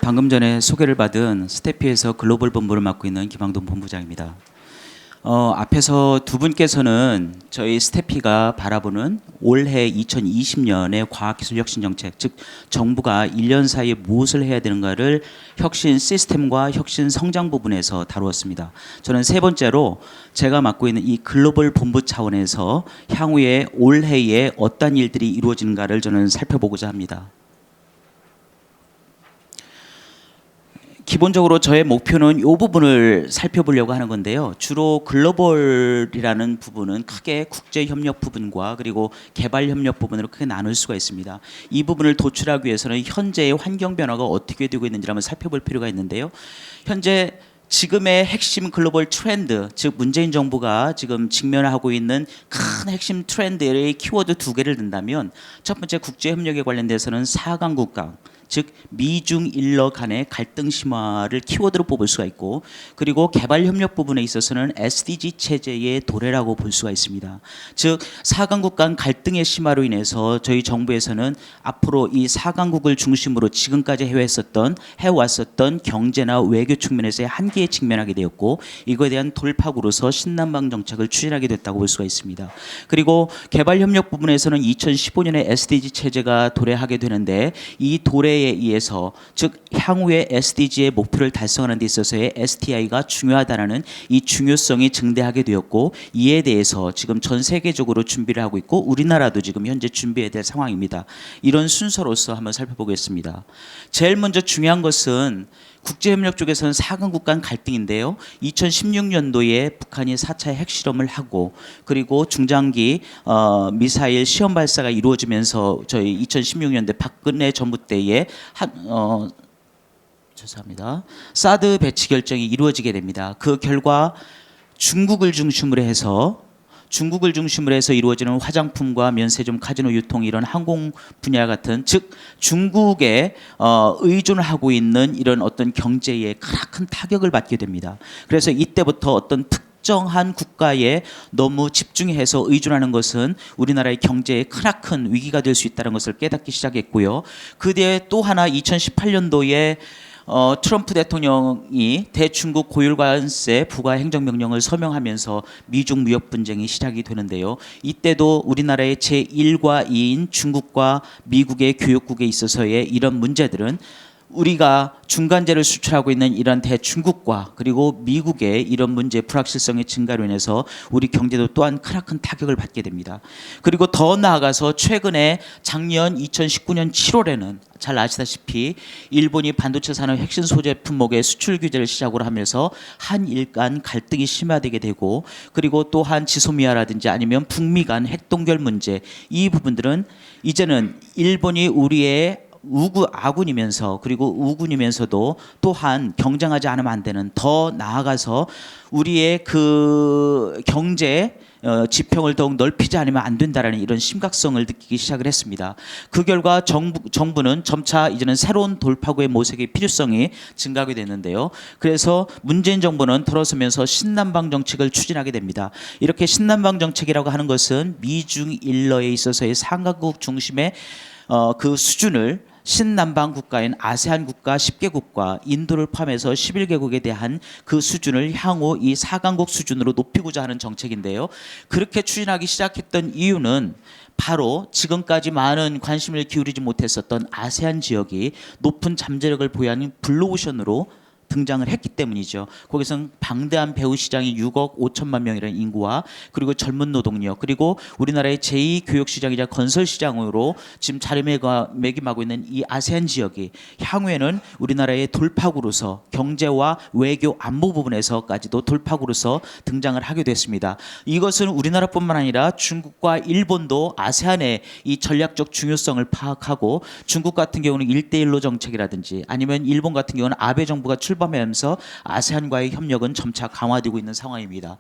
방금 전에 소개를 받은 스태피에서 글로벌 본부를 맡고 있는 김항돈 본부장입니다. 앞에서 두 분께서는 저희 스태피가 바라보는 올해 2020년의 과학기술혁신정책, 즉 정부가 1년 사이에 무엇을 해야 되는가를 혁신 시스템과 혁신 성장 부분에서 다루었습니다. 저는 세 번째로 제가 맡고 있는 이 글로벌 본부 차원에서 향후에 올해에 어떤 일들이 이루어지는가를 저는 살펴보고자 합니다. 기본적으로 저의 목표는 이 부분을 살펴보려고 하는 건데요. 주로 글로벌이라는 부분은 크게 국제협력 부분과 그리고 개발협력 부분으로 크게 나눌 수가 있습니다. 이 부분을 도출하기 위해서는 현재의 환경 변화가 어떻게 되고 있는지를 한번 살펴볼 필요가 있는데요. 현재 지금의 핵심 글로벌 트렌드, 즉 문재인 정부가 지금 직면하고 있는 큰 핵심 트렌드의 키워드 두 개를 든다면 첫 번째 국제협력에 관련돼서는 4강국 간, 즉 미중 일러 간의 갈등 심화를 키워드로 뽑을 수가 있고, 그리고 개발 협력 부분에 있어서는 SDG 체제의 도래라고 볼 수가 있습니다. 즉 4강국 간 갈등의 심화로 인해서 저희 정부에서는 앞으로 이 4강국을 중심으로 지금까지 해왔었던 경제나 외교 측면에서의 한계에 직면하게 되었고, 이거에 대한 돌파구로서 신남방 정책을 추진하게 됐다고 볼 수가 있습니다. 그리고 개발 협력 부분에서는 2015년에 SDG 체제가 도래하게 되는데, 이 도래에 의해서 즉 향후에 SDG의 목표를 달성하는 데 있어서의 STI가 중요하다는 이 중요성이 증대하게 되었고, 이에 대해서 지금 전 세계적으로 준비를 하고 있고 우리나라도 지금 현재 준비해야 될 상황입니다. 이런 순서로서 한번 살펴보겠습니다. 제일 먼저 중요한 것은 국제협력 쪽에서는 4강국 간 갈등인데요. 2016년도에 북한이 4차 핵실험을 하고, 그리고 중장기 미사일 시험 발사가 이루어지면서 저희 2016년대 박근혜 정부 때에 죄송합니다. 사드 배치 결정이 이루어지게 됩니다. 그 결과 중국을 중심으로 해서 이루어지는 화장품과 면세점, 카지노 유통, 이런 항공 분야 같은, 즉 중국에 의존하고 있는 이런 어떤 경제에 큰 타격을 받게 됩니다. 그래서 이때부터 어떤 특정한 국가에 너무 집중해서 의존하는 것은 우리나라의 경제에 크나큰 위기가 될 수 있다는 것을 깨닫기 시작했고요. 그 뒤에 또 하나 2018년도에 트럼프 대통령이 대중국 고율관세 부과 행정명령을 서명하면서 미중 무역 분쟁이 시작이 되는데요. 이때도 우리나라의 제1과 2인 중국과 미국의 교역국에 있어서의 이런 문제들은 우리가 중간재를 수출하고 있는 이런 대중국과 그리고 미국의 이런 문제, 불확실성의 증가로 인해서 우리 경제도 또한 크나큰 타격을 받게 됩니다. 그리고 더 나아가서 최근에 작년 2019년 7월에는 잘 아시다시피 일본이 반도체 산업 핵심 소재 품목의 수출 규제를 시작으로 하면서 한일 간 갈등이 심화되게 되고, 그리고 또한 지소미아라든지 아니면 북미 간 핵동결 문제, 이 부분들은 이제는 일본이 우리의 아군이면서 그리고 우군이면서도 또한 경쟁하지 않으면 안 되는, 더 나아가서 우리의 그 경제 지평을 더욱 넓히지 않으면 안 된다라는 이런 심각성을 느끼기 시작을 했습니다. 그 결과 정부는 점차 이제는 새로운 돌파구의 모색의 필요성이 증가하게 됐는데요. 그래서 문재인 정부는 들어서면서 신남방 정책을 추진하게 됩니다. 이렇게 신남방 정책이라고 하는 것은 미중 일러에 있어서의 상강국 중심의 그 수준을 신남방 국가인 아세안 국가 10개국과 인도를 포함해서 11개국에 대한 그 수준을 향후 이 4강국 수준으로 높이고자 하는 정책인데요. 그렇게 추진하기 시작했던 이유는 바로 지금까지 많은 관심을 기울이지 못했었던 아세안 지역이 높은 잠재력을 보유하는 블루오션으로 등장을 했기 때문이죠. 거기서는 방대한 배후 시장이 6억 5천만 명이라는 인구와, 그리고 젊은 노동력, 그리고 우리나라의 제2교육 시장이자 건설 시장으로 지금 자리매김하고 있는 이 아세안 지역이 향후에는 우리나라의 돌파구로서 경제와 외교 안보 부분에서까지도 돌파구로서 등장을 하게 됐습니다. 이것은 우리나라뿐만 아니라 중국과 일본도 아세안의 이 전략적 중요성을 파악하고, 중국 같은 경우는 1대1로 정책이라든지 아니면 일본 같은 경우는 아베 정부가 출범하면서 아세안과의 협력은 점차 강화되고 있는 상황입니다.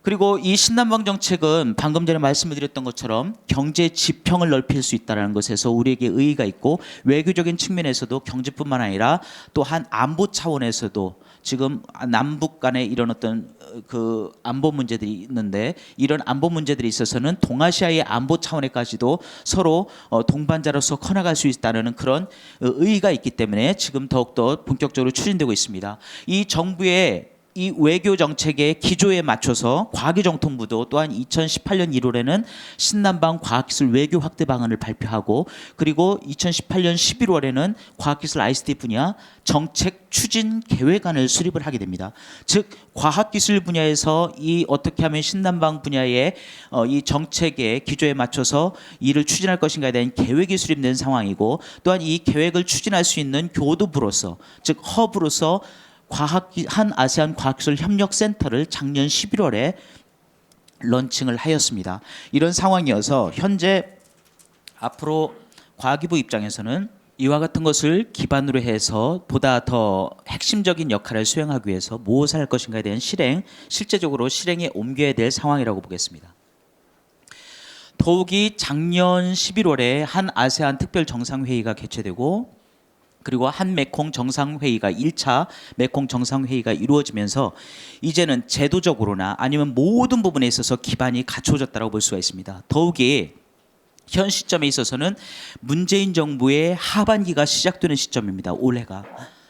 그리고 이 신남방 정책은 방금 전에 말씀을 드렸던 것처럼 경제 지평을 넓힐 수 있다는 것에서 우리에게 의의가 있고, 외교적인 측면에서도 경제뿐만 아니라 또한 안보 차원에서도 지금 남북 간에 이런 어떤 그 안보 문제들이 있는데 이런 안보 문제들이 있어서는 동아시아의 안보 차원에까지도 서로 동반자로서 커나갈 수 있다는 그런 의의가 있기 때문에 지금 더욱더 본격적으로 추진되고 있습니다. 이 정부의 이 외교 정책의 기조에 맞춰서 과기정통부도 또한 2018년 1월에는 신남방 과학기술 외교 확대 방안을 발표하고 그리고 2018년 11월에는 과학기술 ICT 분야 정책 추진 계획안을 수립을 하게 됩니다. 즉 과학기술 분야에서 이 어떻게 하면 신남방 분야의 이 정책의 기조에 맞춰서 이를 추진할 것인가에 대한 계획이 수립된 상황이고 또한 이 계획을 추진할 수 있는 교두부로서 즉 허브로서 한 아세안 과학기술 협력센터를 작년 11월에 런칭을 하였습니다. 이런 상황이어서 현재 앞으로 과기부 입장에서는 이와 같은 것을 기반으로 해서 보다 더 핵심적인 역할을 수행하기 위해서 무엇을 할 것인가에 대한 실제적으로 실행에 옮겨야 될 상황이라고 보겠습니다. 더욱이 작년 11월에 한 아세안 특별 정상회의가 개최되고 그리고 한 메콩 정상회의가 1차 메콩 정상회의가 이루어지면서 이제는 제도적으로나 아니면 모든 부분에 있어서 기반이 갖춰졌다고 볼 수가 있습니다. 더욱이 현 시점에 있어서는 문재인 정부의 하반기가 시작되는 시점입니다. 올해가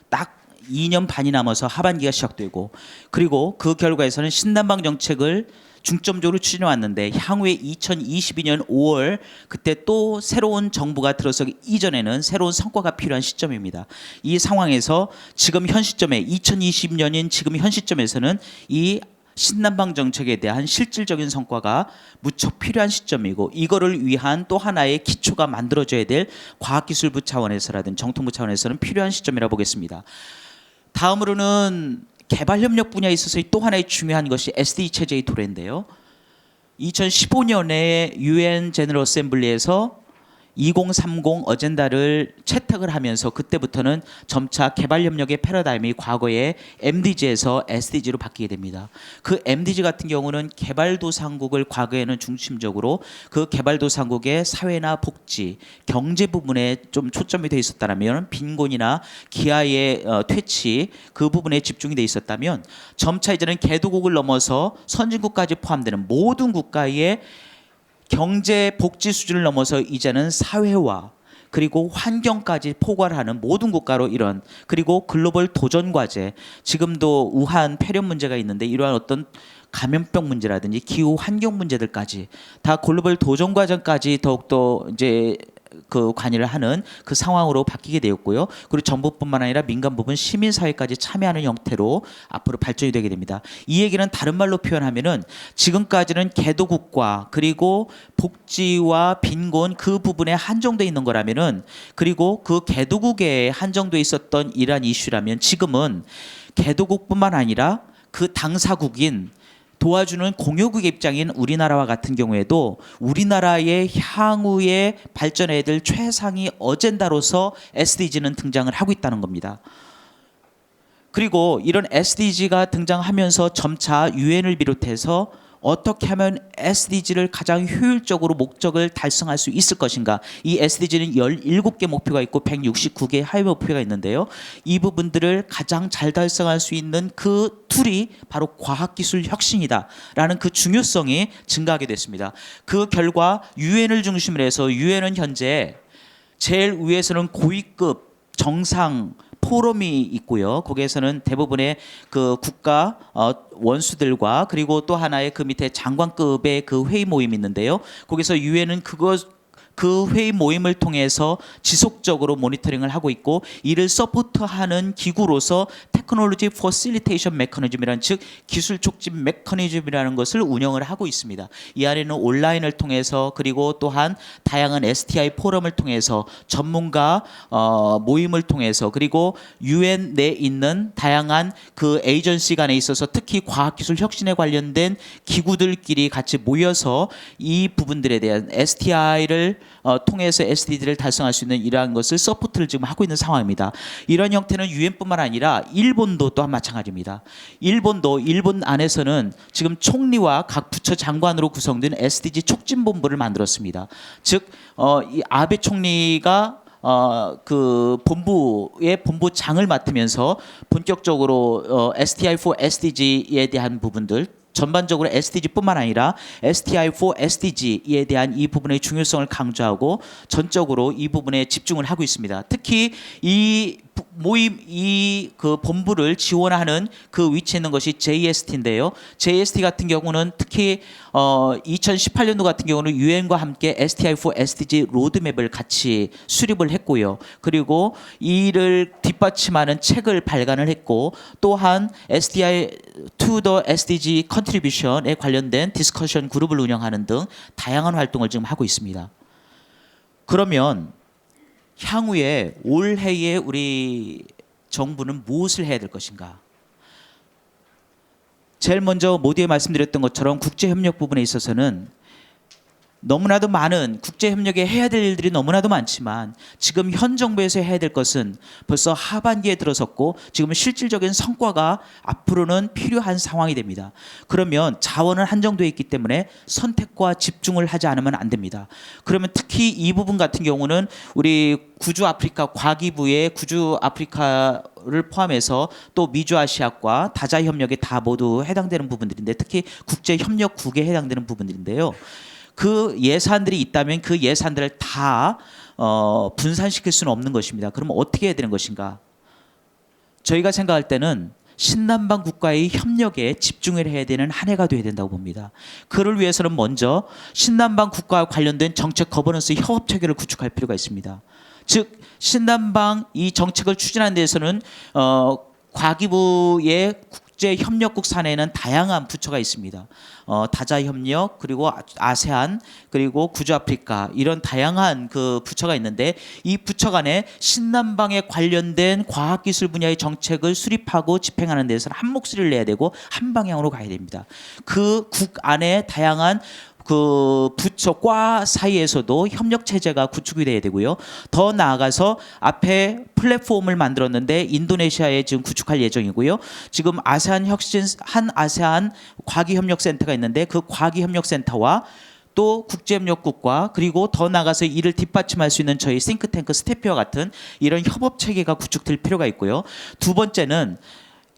딱 2년 반이 남아서 하반기가 시작되고 그리고 그 결과에서는 신남방 정책을 중점적으로 추진해 왔는데 향후에 2022년 5월 그때 또 새로운 정부가 들어서기 이전에는 새로운 성과가 필요한 시점입니다. 이 상황에서 지금 현 시점에 2020년인 지금 현 시점에서는 이 신남방 정책에 대한 실질적인 성과가 무척 필요한 시점이고 이거를 위한 또 하나의 기초가 만들어져야 될 과학기술부 차원에서라든 정통부 차원에서는 필요한 시점이라고 보겠습니다. 다음으로는 개발협력 분야에 있어서 또 하나의 중요한 것이 SDG 체제의 도래인데요. 2015년에 UN 제너럴 어셈블리에서 2030 어젠다를 채택을 하면서 그때부터는 점차 개발협력의 패러다임이 과거의 MDG에서 SDG로 바뀌게 됩니다. 그 MDG 같은 경우는 개발도상국을 과거에는 중심적으로 그 개발도상국의 사회나 복지, 경제 부분에 좀 초점이 돼 있었다면 빈곤이나 기아의 퇴치 그 부분에 집중이 돼 있었다면 점차 이제는 개도국을 넘어서 선진국까지 포함되는 모든 국가의 경제 복지 수준을 넘어서 이제는 사회화 그리고 환경까지 포괄하는 모든 국가로 이런 그리고 글로벌 도전 과제 지금도 우한 폐렴 문제가 있는데 이러한 어떤 감염병 문제라든지 기후 환경 문제들까지 다 글로벌 도전 과정까지 더욱더 이제 그 관여를 하는 그 상황으로 바뀌게 되었고요. 그리고 정부뿐만 아니라 민간 부분 시민사회까지 참여하는 형태로 앞으로 발전이 되게 됩니다. 이 얘기는 다른 말로 표현하면은 지금까지는 개도국가 그리고 복지와 빈곤 그 부분에 한정돼 있는 거라면은 그리고 그 개도국에 한정돼 있었던 이러한 이슈라면 지금은 개도국뿐만 아니라 그 당사국인 도와주는 공유국의 입장인 우리나라와 같은 경우에도 우리나라의 향후에 발전해야 될 최상위 어젠다로서 SDG는 등장을 하고 있다는 겁니다. 그리고 이런 SDG가 등장하면서 점차 UN을 비롯해서 어떻게 하면 SDG를 가장 효율적으로 목적을 달성할 수 있을 것인가. 이 SDG는 17개 목표가 있고 169개의 하위 목표가 있는데요. 이 부분들을 가장 잘 달성할 수 있는 그 툴이 바로 과학기술 혁신이다라는 그 중요성이 증가하게 됐습니다. 그 결과 UN을 중심으로 해서 UN은 현재 제일 위에서는 고위급 정상 포럼이 있고요. 거기에서는 대부분의 그 국가 원수들과 그리고 또 하나의 그 밑에 장관급의 그 회의 모임이 있는데요. 거기서 유엔은 그 회의 모임을 통해서 지속적으로 모니터링을 하고 있고 이를 서포트하는 기구로서 테크놀로지 퍼실리테이션 메커니즘이라는 즉 기술 촉진 메커니즘이라는 것을 운영을 하고 있습니다. 이 안에는 온라인을 통해서 그리고 또한 다양한 STI 포럼을 통해서 전문가 모임을 통해서 그리고 UN 내에 있는 다양한 그 에이전시 간에 있어서 특히 과학기술 혁신에 관련된 기구들끼리 같이 모여서 이 부분들에 대한 STI를 통해서 SDG를 달성할 수 있는 이러한 것을 서포트를 지금 하고 있는 상황입니다. 이런 형태는 UN뿐만 아니라 일본도 또한 마찬가지입니다. 일본 안에서는 지금 총리와 각 부처 장관으로 구성된 SDG 촉진본부를 만들었습니다. 즉 이 아베 총리가 그 본부의 본부장을 맡으면서 본격적으로 STI4 SDG에 대한 부분들 전반적으로 SDG뿐만 아니라 STI4 SDG에 대한 이 부분의 중요성을 강조하고 전적으로 이 부분에 집중을 하고 있습니다. 특히 이 모임 이 그 본부를 지원하는 그 위치에 있는 것이 JST인데요. JST 같은 경우는 특히 2018년도 같은 경우는 유엔과 함께 STI4 SDG 로드맵을 같이 수립을 했고요. 그리고 이를 뒷받침하는 책을 발간을 했고 또한 STI to the SDG contribution에 관련된 디스커션 그룹을 운영하는 등 다양한 활동을 지금 하고 있습니다. 그러면 향후에 올해에 우리 정부는 무엇을 해야 될 것인가? 제일 먼저 모두에 말씀드렸던 것처럼 국제협력 부분에 있어서는 너무나도 많은 국제협력에 해야 될 일들이 너무나도 많지만 지금 현 정부에서 해야 될 것은 벌써 하반기에 들어섰고 지금 실질적인 성과가 앞으로는 필요한 상황이 됩니다. 그러면 자원은 한정되어 있기 때문에 선택과 집중을 하지 않으면 안 됩니다. 그러면 특히 이 부분 같은 경우는 우리 구주 아프리카 과기부의 구주 아프리카를 포함해서 또 미주 아시아과 다자 협력에 다 모두 해당되는 부분들인데 특히 국제협력국에 해당되는 부분들인데요. 그 예산들이 있다면 그 예산들을 다 분산시킬 수는 없는 것입니다. 그러면 어떻게 해야 되는 것인가? 저희가 생각할 때는 신남방 국가의 협력에 집중을 해야 되는 한 해가 돼야 된다고 봅니다. 그를 위해서는 먼저 신남방 국가와 관련된 정책 거버넌스 협업 체계를 구축할 필요가 있습니다. 즉 신남방 이 정책을 추진하는 데에서는 과기부의 국제협력국 산하에는 다양한 부처가 있습니다. 다자협력 그리고 아세안 그리고 구주아프리카 이런 다양한 그 부처가 있는데 이 부처 간에 신남방에 관련된 과학기술 분야의 정책을 수립하고 집행하는 데서는 한 목소리를 내야 되고 한 방향으로 가야 됩니다. 그 국 안에 다양한 그 부처과 사이에서도 협력 체제가 구축이 돼야 되고요. 더 나아가서 앞에 플랫폼을 만들었는데 인도네시아에 지금 구축할 예정이고요. 지금 아세안 혁신 한 아세안 과기협력센터가 있는데 그 과기협력센터와 또 국제협력국과 그리고 더 나아가서 이를 뒷받침할 수 있는 저희 싱크탱크 스태피와 같은 이런 협업 체계가 구축될 필요가 있고요. 두 번째는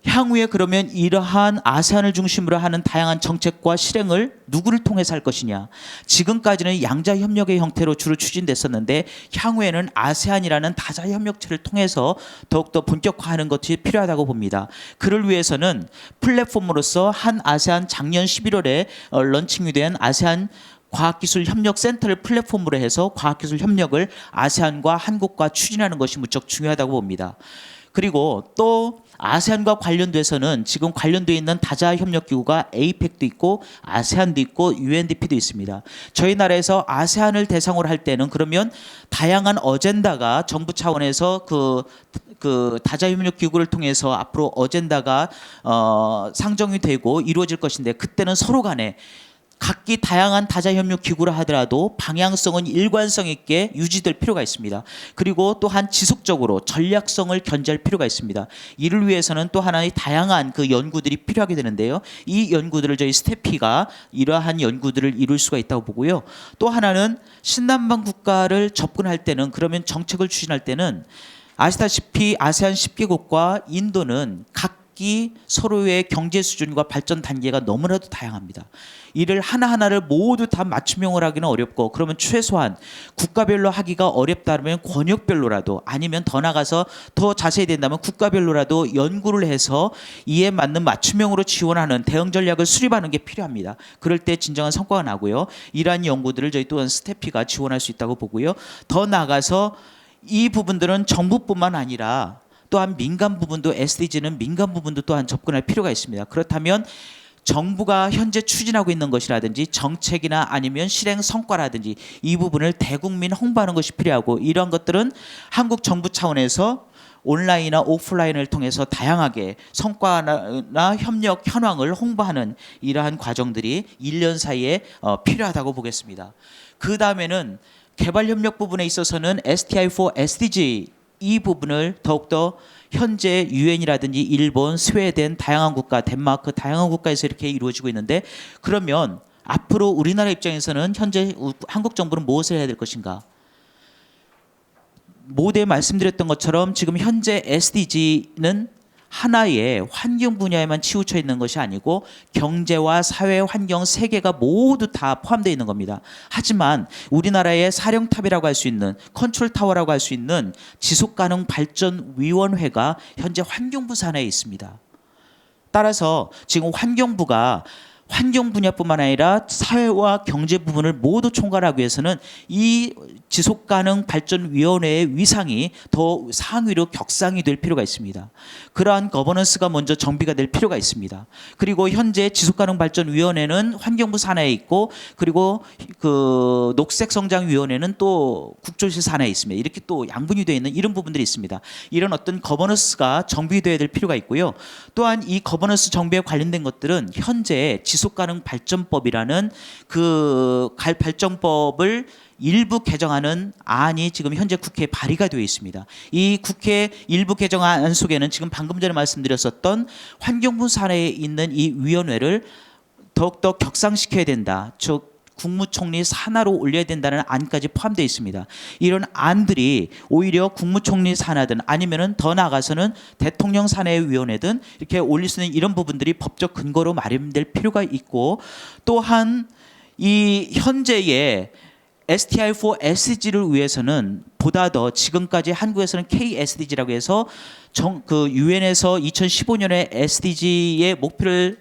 향후에 그러면 이러한 아세안을 중심으로 하는 다양한 정책과 실행을 누구를 통해서 할 것이냐. 지금까지는 양자협력의 형태로 주로 추진됐었는데 향후에는 아세안이라는 다자협력체를 통해서 더욱더 본격화하는 것이 필요하다고 봅니다. 그를 위해서는 플랫폼으로서 한 아세안 작년 11월에 런칭이 된 아세안 과학기술협력센터를 플랫폼으로 해서 과학기술 협력을 아세안과 한국과 추진하는 것이 무척 중요하다고 봅니다. 그리고 또 아세안과 관련돼서는 지금 관련되어 있는 다자협력기구가 에이펙도 있고 아세안도 있고 UNDP도 있습니다. 저희 나라에서 아세안을 대상으로 할 때는 그러면 다양한 어젠다가 정부 차원에서 그 다자협력기구를 통해서 앞으로 어젠다가 상정이 되고 이루어질 것인데 그때는 서로 간에 각기 다양한 다자협력 기구라 하더라도 방향성은 일관성 있게 유지될 필요가 있습니다. 그리고 또한 지속적으로 전략성을 견지할 필요가 있습니다. 이를 위해서는 또 하나의 다양한 그 연구들이 필요하게 되는데요. 이 연구들을 저희 스태피가 이러한 연구들을 이룰 수가 있다고 보고요. 또 하나는 신남방 국가를 접근할 때는 그러면 정책을 추진할 때는 아시다시피 아세안 10개국과 인도는 각기 서로의 경제 수준과 발전 단계가 너무나도 다양합니다. 이를 하나하나를 모두 다 맞춤형을 하기는 어렵고 그러면 최소한 국가별로 하기가 어렵다면 권역별로라도 아니면 더 나가서 더 자세히 된다면 국가별로라도 연구를 해서 이에 맞는 맞춤형으로 지원하는 대응 전략을 수립하는 게 필요합니다. 그럴 때 진정한 성과가 나고요. 이러한 연구들을 저희 또한 스태피가 지원할 수 있다고 보고요. 더 나가서 이 부분들은 정부뿐만 아니라 또한 민간 부분도 SDG는 민간 부분도 또한 접근할 필요가 있습니다. 그렇다면 정부가 현재 추진하고 있는 것이라든지 정책이나 아니면 실행 성과라든지 이 부분을 대국민 홍보하는 것이 필요하고 이러한 것들은 한국 정부 차원에서 온라인이나 오프라인을 통해서 다양하게 성과나 협력 현황을 홍보하는 이러한 과정들이 1년 사이에 필요하다고 보겠습니다. 그 다음에는 개발협력 부분에 있어서는 STI4 SDG 이 부분을 더욱더 현재 유엔이라든지 일본, 스웨덴, 다양한 국가, 덴마크, 다양한 국가에서 이렇게 이루어지고 있는데 그러면 앞으로 우리나라 입장에서는 현재 한국 정부는 무엇을 해야 될 것인가? 모두에 말씀드렸던 것처럼 지금 현재 SDG는 하나의 환경 분야에만 치우쳐 있는 것이 아니고 경제와 사회, 환경 세 개가 모두 다 포함되어 있는 겁니다. 하지만 우리나라의 사령탑이라고 할 수 있는 컨트롤타워라고 할 수 있는 지속가능발전위원회가 현재 환경부 산하에 있습니다. 따라서 지금 환경부가 환경 분야뿐만 아니라 사회와 경제 부분을 모두 총괄하기 위해서는 이 지속가능발전위원회의 위상이 더 상위로 격상이 될 필요가 있습니다. 그러한 거버넌스가 먼저 정비가 될 필요가 있습니다. 그리고 현재 지속가능발전위원회는 환경부 산하에 있고 그리고 그 녹색성장위원회는 또 국조실 산하에 있습니다. 이렇게 또 양분이 되어 있는 이런 부분들이 있습니다. 이런 어떤 거버넌스가 정비되어야 될 필요가 있고요. 또한 이 거버넌스 정비에 관련된 것들은 현재 지속가능발전법이라는 그 발전법을 일부 개정하는 안이 지금 현재 국회에 발의가 되어 있습니다. 이 국회 일부 개정안 속에는 지금 방금 전에 말씀드렸었던 환경부 산하에 있는 이 위원회를 더욱더 격상시켜야 된다. 즉 국무총리 산하로 올려야 된다는 안까지 포함되어 있습니다. 이런 안들이 오히려 국무총리 산하든 아니면은 더 나아가서는 대통령 산하의 위원회든 이렇게 올릴 수 있는 이런 부분들이 법적 근거로 마련될 필요가 있고 또한 이 현재의 STI4 SDG를 위해서는 보다 더 지금까지 한국에서는 KSDG라고 해서 그 유엔에서 2015년에 SDG의 목표를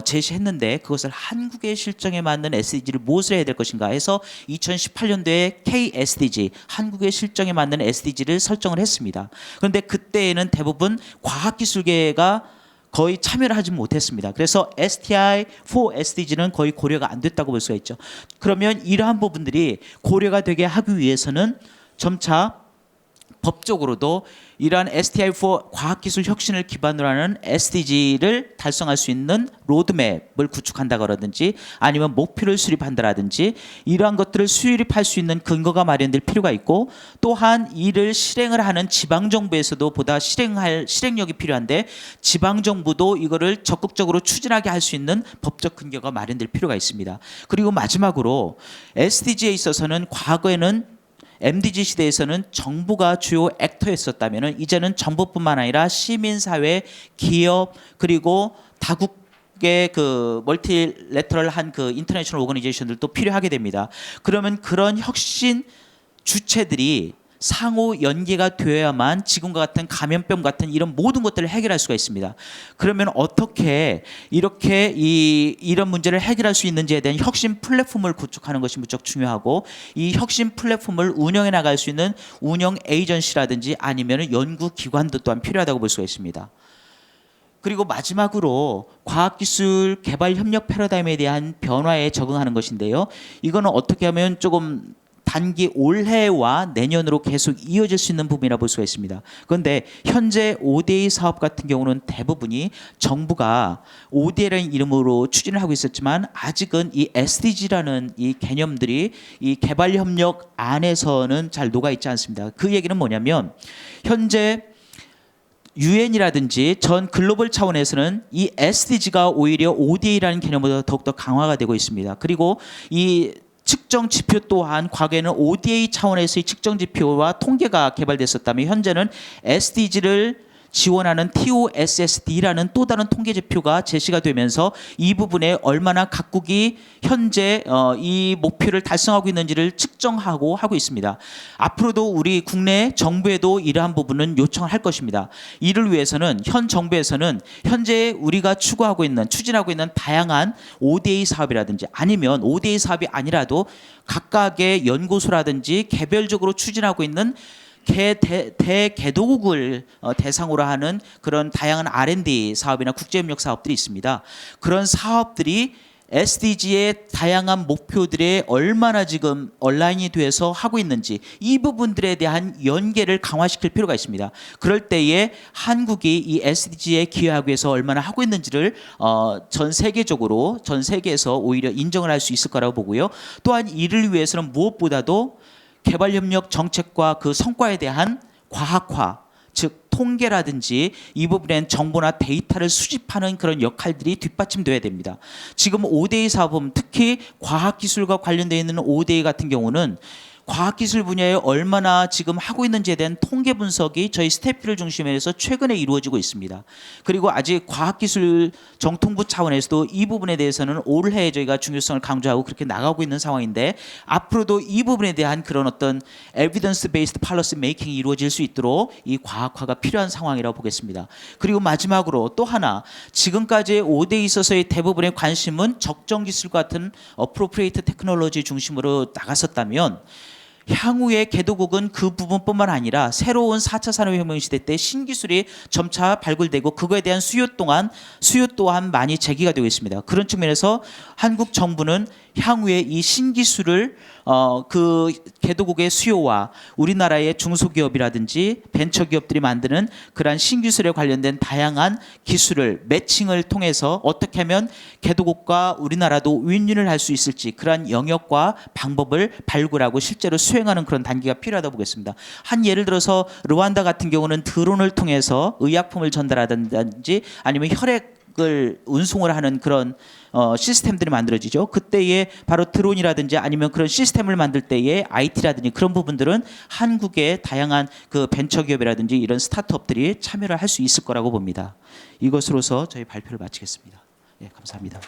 제시했는데 그것을 한국의 실정에 맞는 SDG를 무엇을 해야 될 것인가 해서 2018년도에 KSDG 한국의 실정에 맞는 SDG를 설정을 했습니다. 그런데 그때에는 대부분 과학기술계가 거의 참여를 하지 못했습니다. 그래서 STI4 SDG는 거의 고려가 안 됐다고 볼 수가 있죠. 그러면 이러한 부분들이 고려가 되게 하기 위해서는 점차 법적으로도 이러한 STI4 과학기술 혁신을 기반으로 하는 SDG를 달성할 수 있는 로드맵을 구축한다라든지 아니면 목표를 수립한다라든지 이러한 것들을 수립할 수 있는 근거가 마련될 필요가 있고 또한 이를 실행을 하는 지방정부에서도 보다 실행력이 필요한데 지방정부도 이거를 적극적으로 추진하게 할 수 있는 법적 근거가 마련될 필요가 있습니다. 그리고 마지막으로 SDG에 있어서는 과거에는 MDG 시대에서는 정부가 주요 액터였었다면 이제는 정부뿐만 아니라 시민사회, 기업 그리고 다국의 그 멀티레터럴한 그 인터내셔널 오거니제이션들도 필요하게 됩니다. 그러면 그런 혁신 주체들이 상호 연계가 되어야만 지금과 같은 감염병 같은 이런 모든 것들을 해결할 수가 있습니다. 그러면 어떻게 이렇게 이런 문제를 해결할 수 있는지에 대한 혁신 플랫폼을 구축하는 것이 무척 중요하고 이 혁신 플랫폼을 운영해 나갈 수 있는 운영 에이전시라든지 아니면 연구기관도 또한 필요하다고 볼 수가 있습니다. 그리고 마지막으로 과학기술 개발 협력 패러다임에 대한 변화에 적응하는 것인데요. 이거는 어떻게 하면 조금 단기 올해와 내년으로 계속 이어질 수 있는 부분이라 볼 수가 있습니다. 그런데 현재 ODA 사업 같은 경우는 대부분이 정부가 ODA라는 이름으로 추진을 하고 있었지만 아직은 이 SDG라는 이 개념들이 이 개발협력 안에서는 잘 녹아있지 않습니다. 그 얘기는 뭐냐면 현재 유엔이라든지 전 글로벌 차원에서는 이 SDG가 오히려 ODA라는 개념보다 더욱더 강화가 되고 있습니다. 그리고 이 측정 지표 또한 과거에는 ODA 차원에서의 측정 지표와 통계가 개발됐었다면 현재는 SDG를 지원하는 TOSSD라는 또 다른 통계 지표가 제시가 되면서 이 부분에 얼마나 각국이 현재 이 목표를 달성하고 있는지를 측정하고 하고 있습니다. 앞으로도 우리 국내 정부에도 이러한 부분은 요청을 할 것입니다. 이를 위해서는 현 정부에서는 현재 우리가 추진하고 있는 다양한 ODA 사업이라든지 아니면 ODA 사업이 아니라도 각각의 연구소라든지 개별적으로 추진하고 있는 대개도국을 대상으로 하는 그런 다양한 R&D 사업이나 국제협력 사업들이 있습니다. 그런 사업들이 SDG의 다양한 목표들에 얼마나 지금 온라인이 돼서 하고 있는지 이 부분들에 대한 연계를 강화시킬 필요가 있습니다. 그럴 때에 한국이 이 SDG에 기여하기 위해서 얼마나 하고 있는지를 전 세계에서 오히려 인정을 할 수 있을 거라고 보고요. 또한 이를 위해서는 무엇보다도 개발협력 정책과 그 성과에 대한 과학화, 즉 통계라든지 이 부분엔 정보나 데이터를 수집하는 그런 역할들이 뒷받침돼야 됩니다. 지금 ODA 사업은 특히 과학기술과 관련되어 있는 ODA 같은 경우는 과학기술 분야에 얼마나 지금 하고 있는지에 대한 통계 분석이 저희 스태프를 중심으로 해서 최근에 이루어지고 있습니다. 그리고 아직 과학기술 정통부 차원에서도 이 부분에 대해서는 올해 저희가 중요성을 강조하고 그렇게 나가고 있는 상황인데 앞으로도 이 부분에 대한 그런 어떤 evidence based policy making이 이루어질 수 있도록 이 과학화가 필요한 상황이라고 보겠습니다. 그리고 마지막으로 또 하나 지금까지 5대에 있어서의 대부분의 관심은 적정 기술 같은 appropriate technology 중심으로 나갔었다면 향후의 개도국은 그 부분뿐만 아니라 새로운 4차 산업혁명 시대 때 신기술이 점차 발굴되고 그거에 대한 수요 또한 많이 제기가 되고 있습니다. 그런 측면에서 한국 정부는 향후에 이 신기술을 그 개도국의 수요와 우리나라의 중소기업이라든지 벤처기업들이 만드는 그러한 신기술에 관련된 다양한 기술을 매칭을 통해서 어떻게 하면 개도국과 우리나라도 윈윈을 할 수 있을지 그러한 영역과 방법을 발굴하고 실제로 수행하는 그런 단계가 필요하다고 보겠습니다. 한 예를 들어서 르완다 같은 경우는 드론을 통해서 의약품을 전달하든지 아니면 혈액을 운송을 하는 그런 시스템들이 만들어지죠. 그때에 바로 드론이라든지 아니면 그런 시스템을 만들 때에 IT라든지 그런 부분들은 한국의 다양한 그 벤처기업이라든지 이런 스타트업들이 참여를 할 수 있을 거라고 봅니다. 이것으로서 저희 발표를 마치겠습니다. 예, 감사합니다.